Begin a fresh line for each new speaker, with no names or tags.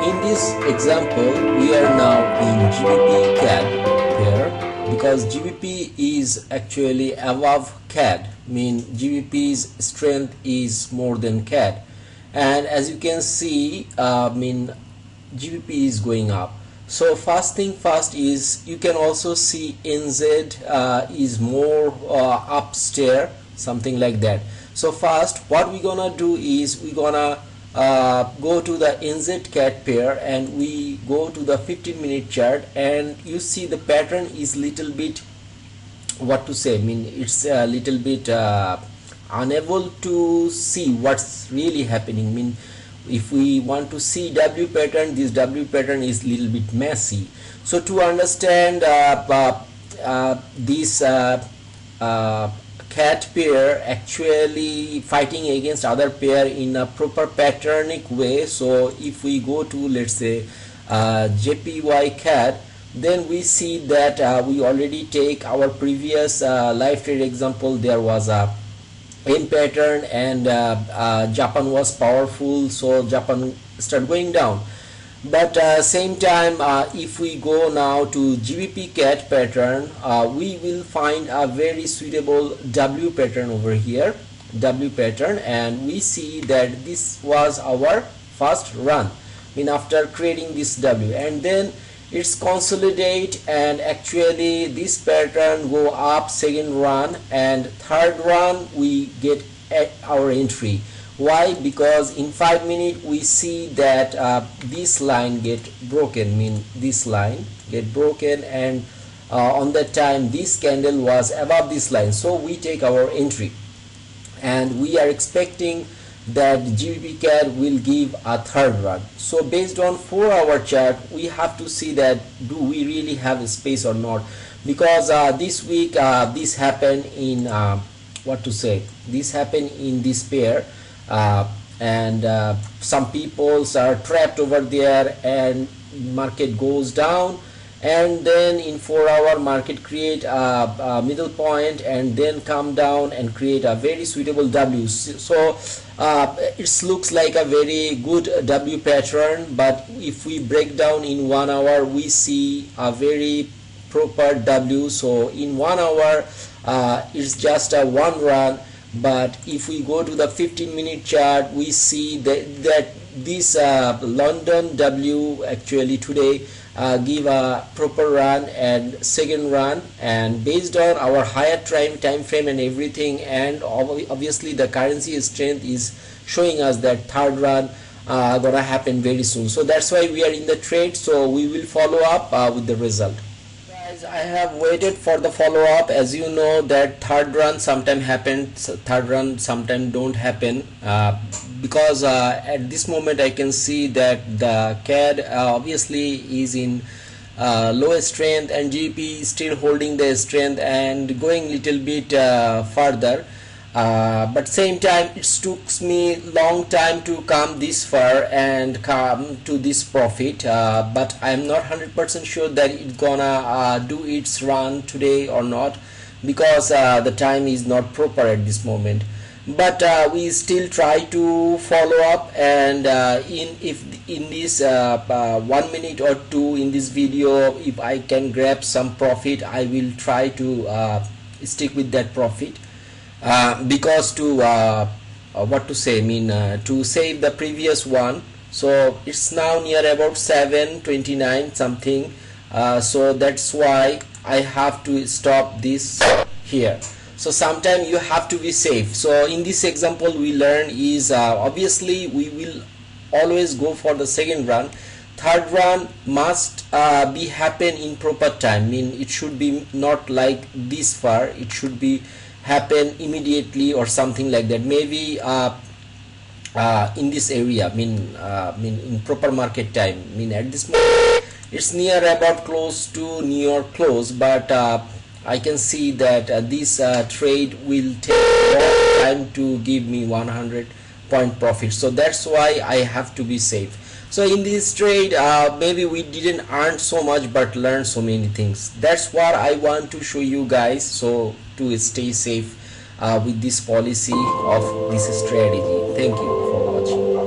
in this example, we are now in GBP CAD pair because GBP is actually above CAD, mean GBP's strength is more than CAD, and as you can see, GBP is going up. So first thing first is you can also see NZ is more upstairs, something like that. So first what we're gonna do is we're gonna go to the NZ CAD pair and we go to the 15-minute chart, and you see the pattern is little bit, what to say, it's a little bit unable to see what's really happening. If we want to see W pattern, this W pattern is little bit messy. So to understand this CAD pair actually fighting against other pair in a proper patternic way, so if we go to, let's say, JPY CAD, then we see that we already take our previous live trade example. There was a M pattern and Japan was powerful, so Japan started going down. But same time, if we go now to GBP CAD pattern, we will find a very suitable W pattern over here, W pattern, and we see that this was our first run, after creating this W, and then it's consolidate, and actually this pattern go up second run, and third run we get our entry. Why? Because in 5 minutes we see that this line get broken, this line get broken, and on that time this candle was above this line, so we take our entry, and we are expecting that GBP CAD will give a third run. So based on 4-hour chart, we have to see that do we really have a space or not, because this week this happened in this happened in this pair, and some people are trapped over there, and market goes down, and then in 4-hour market create a middle point and then come down and create a very suitable W. So it looks like a very good W pattern, but if we break down in 1 hour, we see a very proper W. So in 1 hour it's just a one run, but if we go to the 15-minute chart, we see that this London W actually today give a proper run and second run, and based on our higher time frame and everything, and obviously the currency strength is showing us that third run gonna happen very soon. So that's why we are in the trade, so we will follow up with the result. Guys, I have waited for the follow-up. As you know that third run sometime happens, third run sometime don't happen, because at this moment I can see that the CAD obviously is in low strength, and GBP is still holding the strength and going little bit further, but same time it took me long time to come this far and come to this profit, but I am not 100% sure that it's gonna do its run today or not, because the time is not proper at this moment. But we still try to follow up, and if in this 1 minute or two in this video, if I can grab some profit, I will try to stick with that profit, because to to save the previous one. So it's now near about 7:29 something, so that's why I have to stop this here. So sometimes you have to be safe. So in this example we learn is obviously we will always go for the second run. Third run must be happen in proper time. It should be not like this far. It should be happen immediately or something like that. Maybe in this area. In proper market time. At this moment it's near about close to New York close, but I can see that this trade will take a long time to give me 100 point profit, so that's why I have to be safe. So in this trade maybe we didn't earn so much but learn so many things. That's what I want to show you guys, so to stay safe with this policy of this strategy. Thank you for watching.